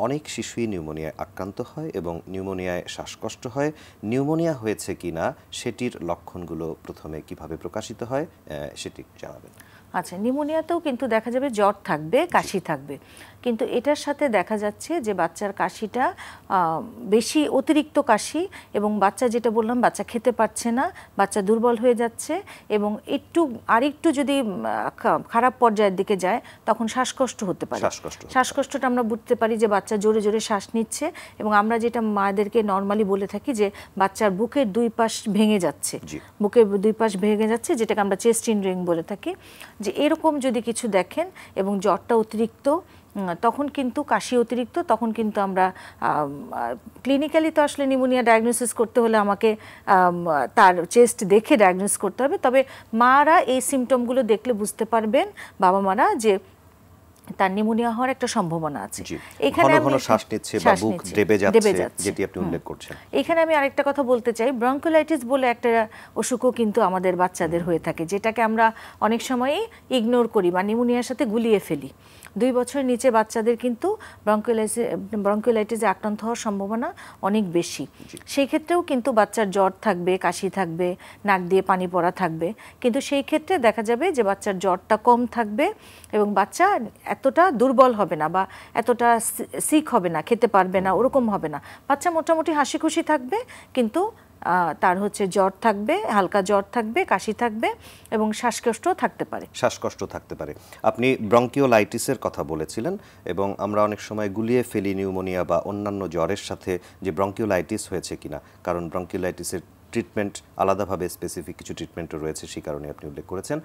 অনেক শিশুই নিউমোনিয়ায় আক্রান্ত হয় এবং নিউমোনিয়ায় শ্বাসকষ্ট হয়। নিউমোনিয়া হয়েছে কিনা সেটির লক্ষণগুলো প্রথমে কিভাবে প্রকাশিত হয় সেটি জানাবেন। আচ্ছা, নিউমোনিয়াতেও কিন্তু দেখা যাবে জ্বর থাকবে, কাশি থাকবে, কিন্তু এটার সাথে দেখা যাচ্ছে যে বাচ্চার কাশিটা বেশি অতিরিক্ত কাশি, এবং বাচ্চা যেটা বললাম বাচ্চা খেতে পারছে না, বাচ্চা দুর্বল হয়ে যাচ্ছে, এবং আরেকটু যদি খারাপ পর্যায়ের দিকে যায় তখন শ্বাসকষ্ট হতে পারে। শ্বাসকষ্টটা আমরা বুঝতে পারি যে বাচ্চা জোরে জোরে শ্বাস নিচ্ছে, এবং আমরা যেটা মায়েদেরকে নর্মালি বলে থাকি যে বাচ্চার বুকের দুই পাশ ভেঙে যাচ্ছে, বুকের দুই পাশ ভেঙে যাচ্ছে, যেটাকে আমরা চেস্ট ইনরিং বলে থাকি। যে এরকম যদি কিছু দেখেন এবং জ্বরটা অতিরিক্ত, তখন কিন্তু কাশি অতিরিক্ত, তখন কিন্তু আমরা ক্লিনিক্যালি তো আসলে নিউমোনিয়া ডায়াগনোসিস করতে হলে আমাকে তার চেস্ট দেখে ডায়াগনোসিস করতে হবে। তবে মারা এই সিমটমগুলো দেখলে বুঝতে পারবেন, বাবা মারা, যে তার নিউমোনিয়া হওয়ার একটা সম্ভাবনা আছে। এখানে ঘন ঘন শ্বাস নিচ্ছে বা বুক দেবে যাচ্ছে, যেটি আপনি উল্লেখ করছেন। এখানে আমি আরেকটা কথা বলতে চাই, ব্রঙ্কিওলাইটিস বলে একটা অসুখও কিন্তু আমাদের বাচ্চাদের হয়ে থাকে, যেটাকে আমরা অনেক সময়ই ইগনোর করি বা নিউমোনিয়ার সাথে গুলিয়ে ফেলি। 2 বছরের নিচে বাচ্চাদের কিন্তু ব্রঙ্কিওলাইটিসে আক্রান্ত হওয়ার সম্ভাবনা অনেক বেশি। সেই ক্ষেত্রেও কিন্তু বাচ্চার জ্বর থাকবে, কাশি থাকবে, নাক দিয়ে পানি পড়া থাকবে, কিন্তু সেই ক্ষেত্রে দেখা যাবে যে বাচ্চার জ্বরটা কম থাকবে এবং বাচ্চা এতটা দুর্বল হবে না বা এতটা সিক হবে না, খেতে পারবে না, ওরকম হবে না। বাচ্চা মোটামুটি হাসি খুশি থাকবে, কিন্তু তার জ্বর থাকবে, হালকা জ্বর থাকবে, কাশি থাকবে এবং শ্বাসকষ্টও থাকতে পারে। আপনি ব্রঙ্কিওলাইটিসের কথা বলেছিলেন, এবং আমরা অনেক সময় গুলিয়ে ফেলি নিউমোনিয়া বা অন্যান্য জ্বরের সাথে যে ব্রঙ্কিওলাইটিস হয়েছে কিনা, কারণ ব্রঙ্কিওলাইটিসের ট্রিটমেন্ট আলাদাভাবে স্পেসিফিক কিছু ট্রিটমেন্টও রয়েছে, সেই কারণে আপনি উল্লেখ করেছেন।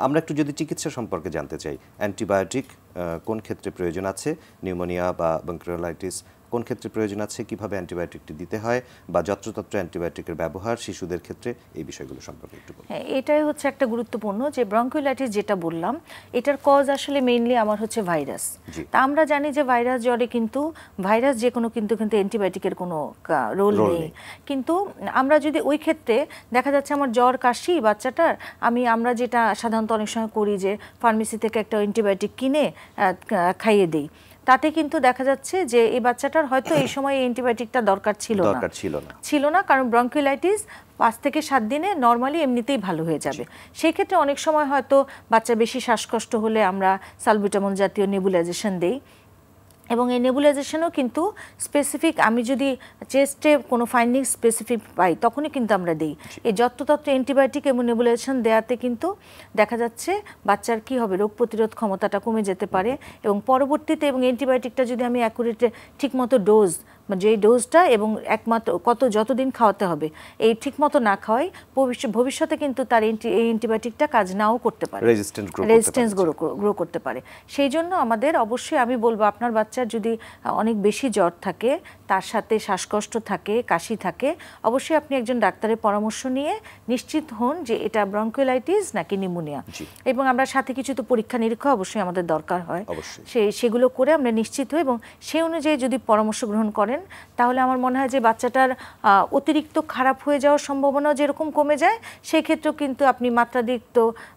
আমরা একটু যদি চিকিৎসা সম্পর্কে জানতে চাই, অ্যান্টিবায়োটিক কোন ক্ষেত্রে প্রয়োজন আছে, নিউমোনিয়া বা ব্রঙ্কিওলাইটিস কোন ক্ষেত্রে প্রয়োজন আছে, কিভাবে অ্যান্টিবায়োটিকটি দিতে হয়, বা যত্রতত্র অ্যান্টিবায়োটিকের ব্যবহার শিশুদের ক্ষেত্রে, এই বিষয়গুলো সম্পর্কে একটু বলুন। এটাই একটা গুরুত্বপূর্ণ, যে ব্রঙ্কিওলাইটিস যেটা বললাম এটার কজ আসলে মেইনলি আমার ভাইরাস। তা আমরা জানি যে ভাইরাস জ্বরে কিন্তু ভাইরাস যে কোনো কিন্তু অ্যান্টিবায়োটিকের কোনো রোল নেই। কিন্তু আমরা যদি ওই ক্ষেত্রে দেখা যাচ্ছে আমার জ্বর কাশি বাচ্চাটার, আমরা যেটা সাধারণত অনেক সময় করি যে ফার্মেসি থেকে একটা অ্যান্টিবায়োটিক কিনে খাইয়ে দিই, তাতে কিন্তু দেখা যাচ্ছে যে এই বাচ্চাটার হয়তো এই সময় এই অ্যান্টিবায়োটিকটা দরকার ছিল না, কারণ ব্রঙ্কিওলাইটিস 5 থেকে 7 দিনে নর্মালি এমনিতেই ভালো হয়ে যাবে। সেই ক্ষেত্রে অনেক সময় হয়তো বাচ্চা বেশি শ্বাসকষ্ট হলে আমরা সালবিটামল জাতীয় নেবুলাইজেশন দেই, এবং এই নেবুলাইজেশনও কিন্তু স্পেসিফিক, আমি যদি চেস্টে কোনো ফাইন্ডিং স্পেসিফিক পাই তখনই কিন্তু আমরা দিই। এই যত্রতত্র অ্যান্টিবায়োটিক এবং নেবুলাইজেশন দেওয়াতে কিন্তু দেখা যাচ্ছে বাচ্চার কি হবে, রোগ প্রতিরোধ ক্ষমতাটা কমে যেতে পারে, এবং পরবর্তীতে এবং অ্যান্টিবায়োটিকটা যদি আমি অ্যাকুরেটে ঠিকমতো ডোজ, যে ডোজটা এবং একমাত্র যতদিন খাওয়াতে হবে এই ঠিকমতো না খাওয়াই ভবিষ্যতে কিন্তু তার এই অ্যান্টিবায়োটিকটা কাজ নাও করতে পারে, রেজিস্ট্যান্স গ্রো করতে পারে। সেই জন্য আমাদের অবশ্যই আমি বলবো, আপনার বাচ্চার যদি অনেক বেশি জ্বর থাকে, তার সাথে শ্বাসকষ্ট থাকে, কাশি থাকে, অবশ্যই আপনি একজন ডাক্তারের পরামর্শ নিয়ে নিশ্চিত হন যে এটা ব্রঙ্কিওলাইটিস নাকি নিউমোনিয়া, এবং আমরা সাথে কিছু তো পরীক্ষা নিরীক্ষা অবশ্যই আমাদের দরকার হয়, সেগুলো করে আমরা নিশ্চিত হই, এবং সেই অনুযায়ী যদি পরামর্শ গ্রহণ করেন তাহলে আমার মনে হয় যে বাচ্চাটার অতিরিক্ত খারাপ হয়ে যাওয়ার সম্ভাবনা যেরকম কমে যায়, সেই ক্ষেত্রেও কিন্তু আপনি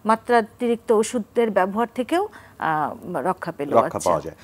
মাত্রাতিরিক্ত ওষুধের ব্যবহার থেকেও রক্ষা পাওয়া যায়।